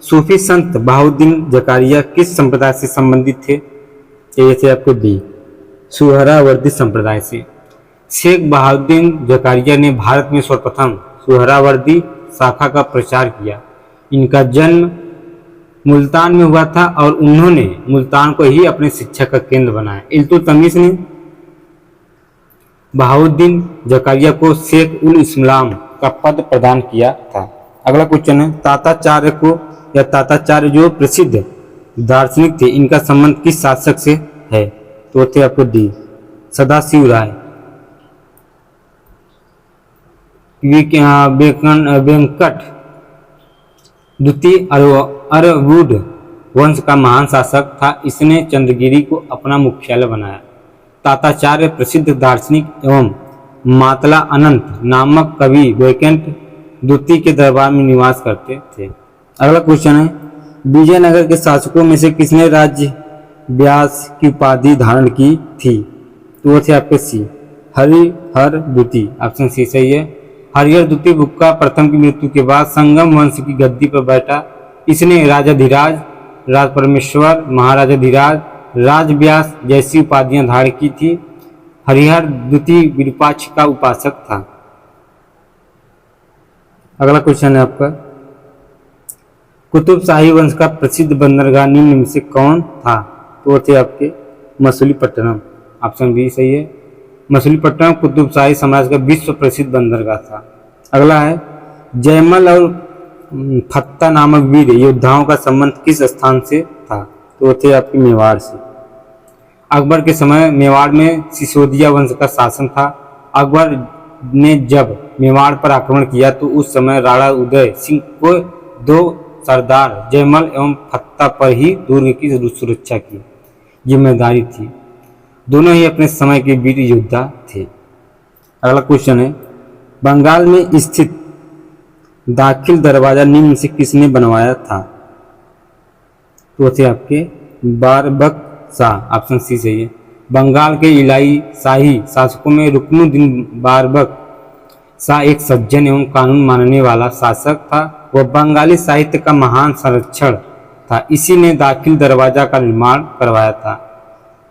सूफी संत बहाउद्दीन जकारिया किस संप्रदाय से संबंधित थे? ये थे आपको बी, सुहरावर्दी संप्रदाय से। शेख बहाउद्दीन जकारिया ने भारत में सर्वप्रथम सुहरावर्दी शाखा का प्रचार किया। इनका जन्म मुल्तान में हुआ था और उन्होंने मुल्तान को ही अपने शिक्षा का केंद्र बनाया। इल्तुतमिश ने बहाउद्दीन जकारिया को शेख उल इस्लाम का पद प्रदान किया था। अगला क्वेश्चन है, ताताचार्य जो प्रसिद्ध दार्शनिक थे, इनका संबंध किस शासक से है? तो थे आपको डी, सदाशिव राय। वेंकट द्वितीय अरवुड वंश का महान शासक था। इसने चंद्रगिरी को अपना मुख्यालय बनाया। ताताचार्य प्रसिद्ध दार्शनिक एवं मातला अनंत नामक कवि वैकुंठ द्वितीय के दरबार में निवास करते थे। अगला क्वेश्चन है, विजयनगर के शासकों में से किसने राज्य व्यास की उपाधि धारण की थी? तो वो थे आपके सी, हरिहर द्वितीय, ऑप्शन सी सही है। हरिहर द्वितीय बुक्का प्रथम की मृत्यु के बाद संगम वंश की गद्दी पर बैठा। इसने राजाधिराज, राज परमेश्वर, महाराजाधिराज, राजव्यास जैसी उपाधियां धारण की थी। हरिहर द्वितीय विरूपाक्ष का उपासक था। अगला क्वेश्चन है आपका, कुतुब शाही वंश का प्रसिद्ध बंदरगाह निम्न में से कौन था? तो थे आपके मछलीपट्टनम, ऑप्शन बी सही है। मछलीपट्टनम कुतुब शाही समाज का विश्व प्रसिद्ध बंदरगाह था। अगला है, जयमल और फत्ता नामक वीर योद्धाओं का संबंध किस स्थान से था? तो थे आपके मेवाड़ से। अकबर के समय मेवाड़ में सिसोदिया वंश का शासन था। अकबर ने जब मेवाड़ पर आक्रमण किया तो उस समय राणा उदय सिंह को दो सरदार जयमल एवं फत्ता पर ही दुर्ग की सुरक्षा की जिम्मेदारी थी। दोनों ही अपने समय के वीर योद्धा थे। अगला क्वेश्चन है, बंगाल में स्थित दाखिल दरवाजा निम्न से किसने बनवाया था? तो थे आपके बारबक शाह, ऑप्शन सी सही है। बंगाल के इलाही शाही शासकों में रुकनुद्दीन बारबक शाह एक सज्जन एवं कानून मानने वाला शासक था। वह बंगाली साहित्य का महान संरक्षण था। इसी ने दाखिल दरवाजा का निर्माण करवाया था।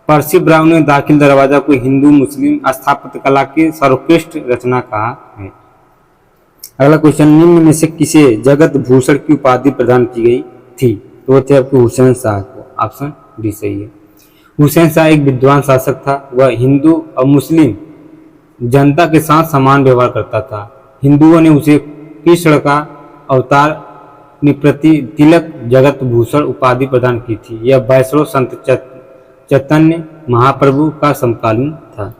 पर्सी ब्राउन ने दाखिल दरवाजा को हिंदू मुस्लिम स्थापत्य कला की सर्वोत्कृष्ट रचना कहा है। अगला क्वेश्चन, निम्न में से किसे जगत भूषण की उपाधि प्रदान की गई थी? तो वो थे आपके हुसैन शाह को, ऑप्शन डी सही है। हुसैन शाह एक विद्वान शासक था। वह हिंदू और मुस्लिम जनता के साथ समान व्यवहार करता था। हिंदुओं ने उसे कृष्ण का अवतार प्रति तिलक जगत भूषण उपाधि प्रदान की थी। यह वैष्णव संत चैतन्य महाप्रभु का समकालीन था।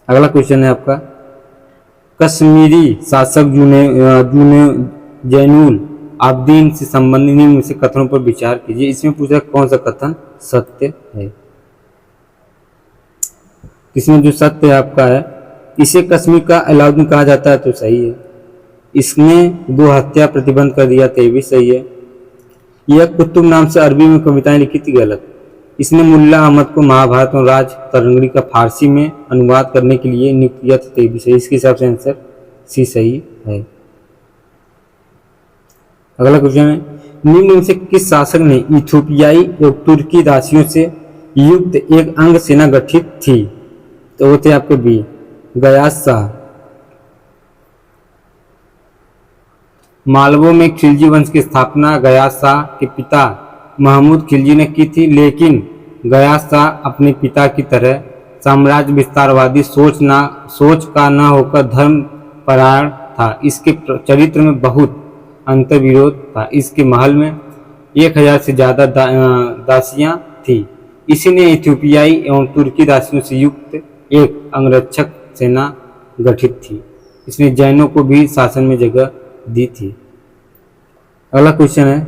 अगला क्वेश्चन है आपका, कश्मीरी शासक जैनुल आब्दीन से संबंधित निम्न से कथनों पर विचार कीजिए। इसमें पूछा कौन सा कथन सत्य है? इसमें जो सत्य है आपका है, इसे कश्मीर का अलाउद्दीन कहा जाता है, तो सही है। इसने गो हत्या प्रतिबंध कर दिया, तो ये भी सही है। यह कुतुब नाम से अरबी में कविताएं लिखी थी, गलत। इसने मुल्ला अहमद को महाभारत और राज तरंगड़ी का फारसी में अनुवाद करने के लिए नियुक्त किया था, तो ये भी सही। इसके हिसाब से आंसर सी सही है। अगला क्वेश्चन है, निम्न में से किस शासक ने इथोपियाई और तुर्की दासियों से युक्त एक अंग सेना गठित थी? तो वो थे आपके बी, गयास शाह। मालवों में खिलजी वंश की स्थापना गयास शाह के पिता महमूद खिलजी ने की थी, लेकिन गयास शाह अपने पिता की तरह साम्राज्य विस्तारवादी सोच का न होकर धर्म परायण था। इसके चरित्र में बहुत अंतर्विरोध था। इसके महल में 1000 से ज्यादा दासियां थी। इसी ने इथियोपियाई एवं तुर्की दासियों से युक्त एक अंगरक्षक सेना गठित थी। इसने जैनों को भी शासन में जगह दी थी। अगला क्वेश्चन है,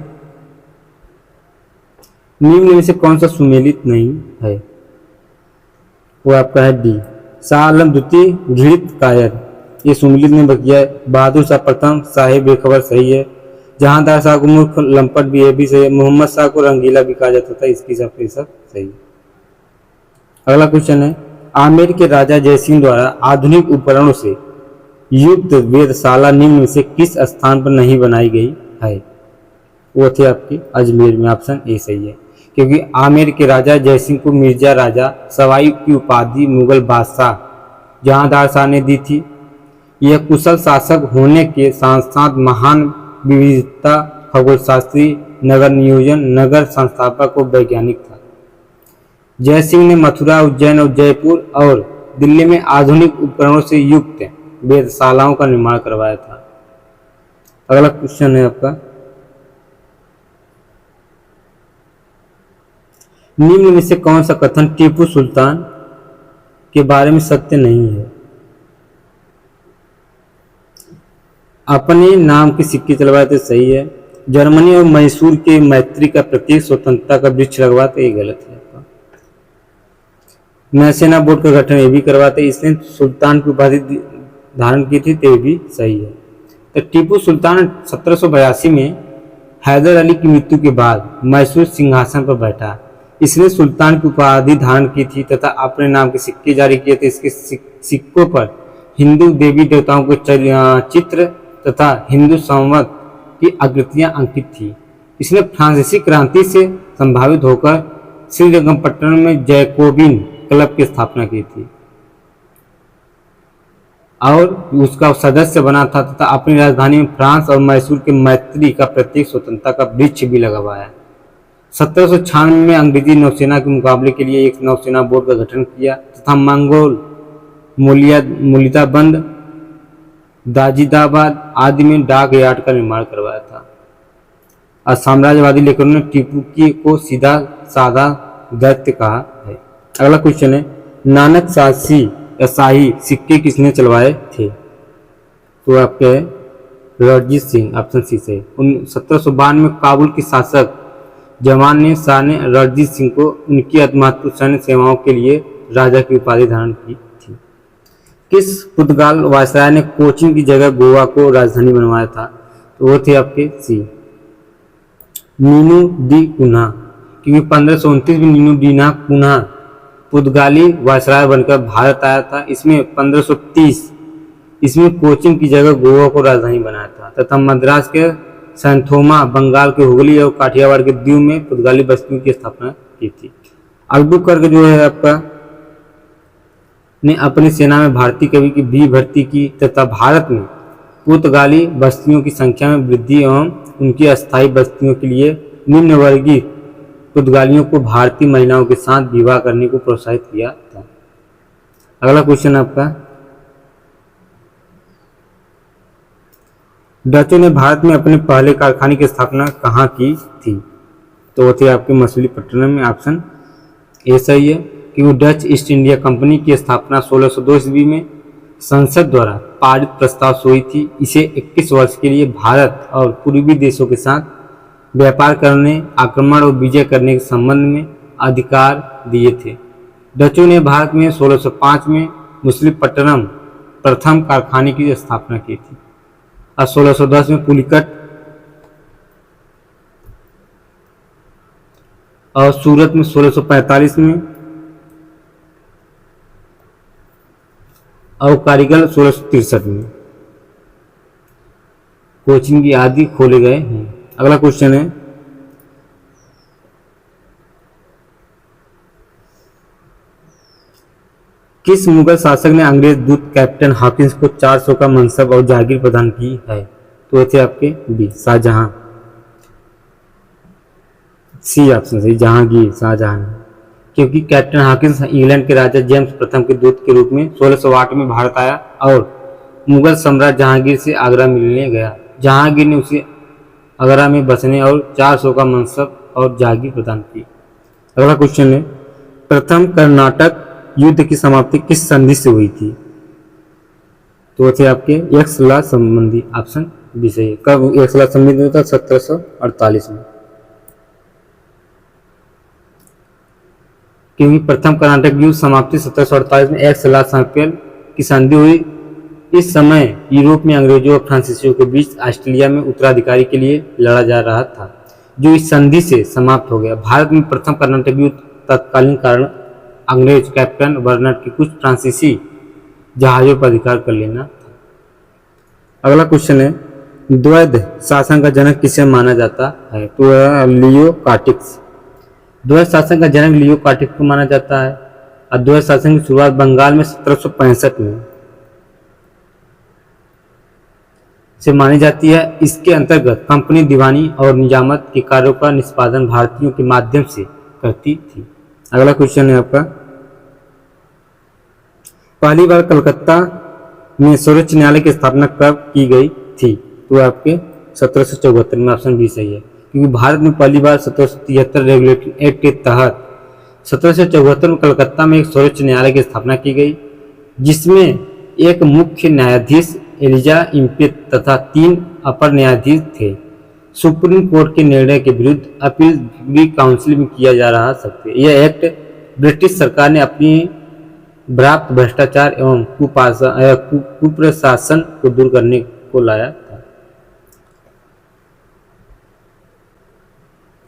निम्न में से कौन सा सुमेलित नहीं है? वो आपका है डी, शाह आलम द्वितीय घृणित कायर, ये सुमेलित में बकिया है। बहादुर शाह प्रथम, साहेब बेखबर सही है। जहांदार शाह को मूर्ख लंपट भी है, भी सही है। मोहम्मद शाह को रंगीला भी कहा जाता था, इसकी हिसाब से सब सही है। अगला क्वेश्चन है, आमेर के राजा जयसिंह द्वारा आधुनिक उपकरणों से युक्त वेधशाला निम्न में से किस स्थान पर नहीं बनाई गई है? वो थे आपके अजमेर में, ऑप्शन ए सही है। क्योंकि आमेर के राजा जयसिंह को मिर्जा राजा सवाई की उपाधि मुगल बादशाह जहांदार शाह ने दी थी। यह कुशल शासक होने के साथ साथ महान विविधता, खगोलशास्त्री, नगर नियोजन, नगर संस्थापक और वैज्ञानिक था। जयसिंह ने मथुरा, उज्जैन और जयपुर और दिल्ली में आधुनिक उपकरणों से युक्त वेधशालाओं का निर्माण करवाया था। अगला क्वेश्चन है आपका, निम्न में से कौन सा कथन टीपू सुल्तान के बारे में सत्य नहीं है? अपने नाम के सिक्के चलवाए थे, सही है। जर्मनी और मैसूर के मैत्री का प्रतीक स्वतंत्रता का वृक्ष लगवाते, ये गलत है। नौसेना बोर्ड का गठन ये भी करवाते, इसने सुल्तान की उपाधि धारण की थी, तो ये भी सही है। तो टीपू सुल्तान 1782 में हैदर अली की मृत्यु के बाद मैसूर सिंहासन पर बैठा। इसने सुल्तान की उपाधि धारण की थी तथा अपने नाम के सिक्के जारी किए थे। इसके सिक्कों पर हिंदू देवी देवताओं के चित्र तथा हिंदू संवत की आकृतियां अंकित थी। इसने फ्रांसीसी क्रांति से संभावित होकर श्रीरंगपट्टनम में जैकोबिन क्लब की स्थापना की थी और उसका सदस्य बना था तथा अपनी राजधानी में फ्रांस और मैसूर के मैत्री का प्रतीक स्वतंत्रता का वृक्ष भी लगवाया। 1796 में अंग्रेजी नौसेना के मुकाबले के लिए एक नौसेना बोर्ड का गठन किया तथा मंगोल, मुलिताबंद, दाजिदाबाद आदि में डाक यार्ड का निर्माण करवाया था। और साम्राज्यवादी लेखकों ने टीपू को सीधा साधा दैत्य कहा है। अगला क्वेश्चन है, नानक शाही सिक्के किसने चलवाए थे? तो आपके रणजीत सिंह, ऑप्शन सी से। 1752 में काबुल के शासक जमान ने शाह ने रणजीत सिंह को उनकी अत्महत्या सैन्य सेवाओं के लिए राजा की उपाधि धारण की थी। किस पुर्तगाल वायसराय ने कोचीन की जगह गोवा को राजधानी बनवाया था? तो वो थे आपके सी, नीनू डी कुन्हा। क्योंकि 1529 में नीनू डी कुन्हा पुर्तगाली वायसराय बनकर भारत आया था। इसमें 1530 इसमें कोचीन की जगह गोवा को राजधानी बनाया था तथा मद्रास के सैंथोमा, बंगाल के हुगली और काठियावाड़ के दीव में पुर्तगाली बस्तियों की स्थापना की थी। अल्बुकर्क जो है आपका ने अपनी सेना में भारतीय कवि की भी भर्ती की तथा भारत में पुर्तगाली बस्तियों की संख्या में वृद्धि एवं उनकी अस्थायी बस्तियों के लिए निम्न वर्गीय पुर्तगालियों को भारतीय महिलाओं के साथ विवाह करने को प्रोत्साहित किया था। अगला क्वेश्चन आपका, डचों ने भारत में अपने पहले कारखाने की स्थापना कहाँ की थी? तो वो थे आपके मछलीपट्टनम में, ऑप्शन ए सही है। क्योंकि डच ईस्ट इंडिया कंपनी की स्थापना 1602 ईस्वी में संसद द्वारा पारित प्रस्ताव से हुई थी। इसे 21 वर्ष के लिए भारत और पूर्वी देशों के साथ व्यापार करने, आक्रमण और विजय करने के संबंध में अधिकार दिए थे। डचों ने भारत में 1605 में मछलीपट्टनम प्रथम कारखाने की स्थापना की थी और 1610 में पुलिकट और सूरत में 1645 में और कारीगल 1663 में कोचिंग की आदि खोले गए हैं। अगला क्वेश्चन है, किस मुगल शासक ने अंग्रेज दूत कैप्टन हॉकिंस को 400 का मनसब और जागीर प्रदान की है? तो थे आपके बी, शाहजहां। सी ऑप्शन सही, जहांगीर, शाहजहां। क्योंकि कैप्टन हॉकिंस इंग्लैंड के राजा जेम्स प्रथम के दूत के रूप में 1608 में भारत आया और मुगल सम्राट जहांगीर से आगरा मिलने गया। जहांगीर ने उसे आगरा में बसने और 400 का मनसब और जागीर प्रदान की। अगला क्वेश्चन है, प्रथम कर्नाटक युद्ध की समाप्ति किस संधि से हुई थी? तो थे आपके एक्सला संबंधी, ऑप्शन बी सही है। कब एक्सला संबंधी होता? 1748 में। क्योंकि प्रथम कर्नाटक युद्ध समाप्ति 1748 में एक्सला संपेल की संधि हुई। इस समय यूरोप में अंग्रेजों और फ्रांसीसियों के बीच ऑस्ट्रेलिया में उत्तराधिकारी के लिए लड़ा जा रहा था, जो इस संधि से समाप्त हो गया। भारत में प्रथम कर्नाटक युद्ध तत्कालीन कारण अंग्रेज कैप्टन बर्नर्ड की कुछ फ्रांसीसी जहाजों पर अधिकार कर लेना था। अगला क्वेश्चन है, द्वैध शासन का जनक किसे माना जाता है? तो लियो कार्टिक्स। द्वैध शासन का जनक लियो कार्टिक्स को माना जाता है। और द्वैध शासन की शुरुआत बंगाल में 1765 में से मानी जाती है। इसके अंतर्गत कंपनी दीवानी और निजामत के कार्यों का निष्पादन भारतीयों के माध्यम से करती थी। अगला क्वेश्चन है आपका, पहली बार कलकत्ता में सर्वोच्च न्यायालय की स्थापना कब की गई थी? तो आपके 1774 में, ऑप्शन बी सही है। क्योंकि भारत में पहली बार 1773 रेगुलेटरी एक्ट के तहत 1774 में कलकत्ता में एक सर्वोच्च न्यायालय की स्थापना की गई, जिसमें एक मुख्य न्यायाधीश एलिजा इम्पेत तथा 3 अपर न्यायाधीश थे। सुप्रीम कोर्ट के निर्णय के विरुद्ध अपील प्रिवी काउंसिल में किया जा रहा सकते। यह एक्ट ब्रिटिश सरकार ने अपनी व्याप्त भ्रष्टाचार एवं कुप्रशासन को दूर करने को लाया था।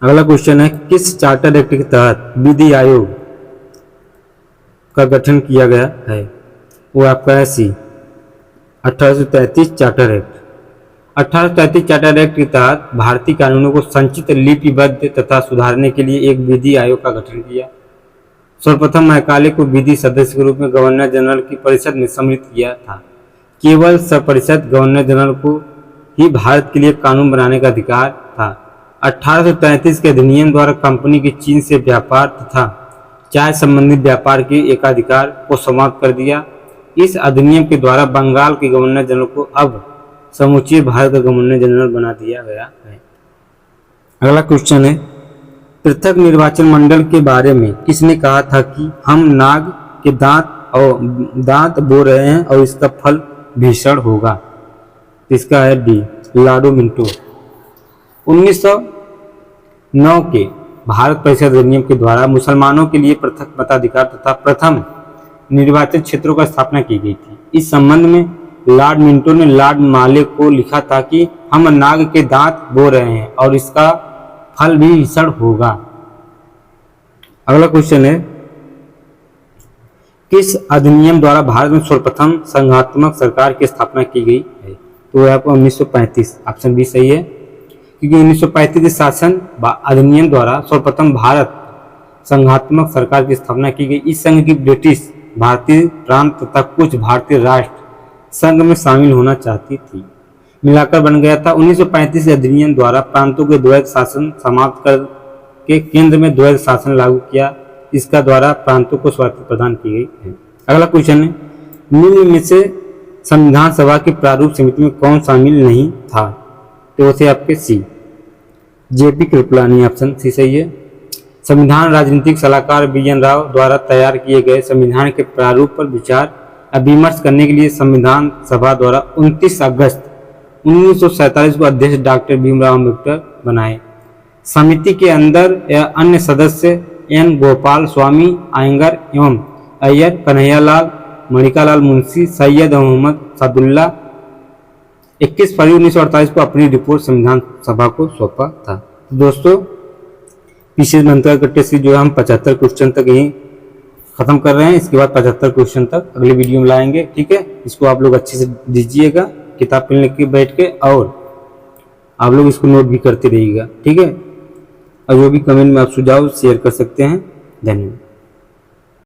अगला क्वेश्चन है, किस चार्टर एक्ट के तहत विधि आयोग का गठन किया गया है? वो आपका है सी, 1833 चार्टर एक्ट। 1833 चार्टर एक्ट के तहत भारतीय कानूनों को संचित लिपिबद्ध तथा सुधारने के लिए एक विधि आयोग का गठन किया। सर्वप्रथम मैकाले को विधि सदस्य के रूप में गवर्नर जनरल की परिषद में सम्मिलित किया था। केवल सपरिषद गवर्नर जनरल को ही भारत के लिए कानून बनाने का अधिकार था। 1833 के अधिनियम द्वारा कंपनी के चीन से व्यापार तथा चाय संबंधित व्यापार के एकाधिकार को समाप्त कर दिया। इस अधिनियम के द्वारा बंगाल के गवर्नर जनरल को अब समूचे भारत का गवर्नर जनरल बना दिया गया है। अगला क्वेश्चन है, पृथक निर्वाचन मंडल के बारे में किसने कहा था कि हम नाग के दांत बो रहे हैं और इसका फल भीषण होगा? इसका है डी, लाडो मिंटो। 1909 के भारत परिषद अधिनियम के द्वारा मुसलमानों के लिए पृथक मताधिकार तथा प्रथम निर्वाचन क्षेत्रों का स्थापना की गई थी। इस संबंध में लॉर्ड मिंटो ने लॉर्ड माले को लिखा था कि हम नाग के दांत बो रहे हैं और इसका फल भी भीषण होगा। अगला क्वेश्चन है, किस अधिनियम द्वारा भारत में सर्वप्रथम संघात्मक सरकार की स्थापना की गई है? तो आपको 1935, ऑप्शन बी सही है। क्योंकि 1935 के शासन अधिनियम द्वारा सर्वप्रथम भारत संघात्मक सरकार की स्थापना की गई। इस संघ की ब्रिटिश भारतीय प्रांत तथा कुछ भारतीय राष्ट्र संघ में शामिल होना चाहती थी, मिलाकर बन गया था। 1935 के अधिनियम द्वारा प्रांतों के द्वैध शासन समाप्त करके केंद्र में द्वैध शासन लागू किया। इसका द्वारा प्रांतों को स्वायत्तता प्रदान की गई है। अगला क्वेश्चन है, निम्न में से संविधान सभा की प्रारूप समिति में कौन शामिल नहीं था? तो थे आपके सी, जेपी कृपलानी, ऑप्शन सी सही है। संविधान राजनीतिक सलाहकार बीएन राव द्वारा तैयार किए गए संविधान के प्रारूप पर विचार विमर्श करने के लिए संविधान सभा द्वारा 29 अगस्त 1947 को अध्यक्ष डॉक्टर भीमराव अम्बेडकर बनाए। समिति के अंदर अन्य सदस्य एन गोपाल स्वामी आयंगर एवं अय्यर, कन्हैयालाल, मणिकालाल मुंशी, सैयद मोहम्मद सादुल्ला 21 फरवरी 1948 को अपनी रिपोर्ट संविधान सभा को सौंपा था। तो दोस्तों, पीछे मंत्र कट्टे से जो हम 75 क्वेश्चन तक यही खत्म कर रहे हैं। इसके बाद 75 क्वेश्चन तक अगले वीडियो में लाएंगे। ठीक है, इसको आप लोग अच्छे से दीजिएगा किताब पे लेके बैठ के, और आप लोग इसको नोट भी करते रहिएगा। ठीक है, और जो भी कमेंट में आप सुझाव शेयर कर सकते हैं। धन्यवाद।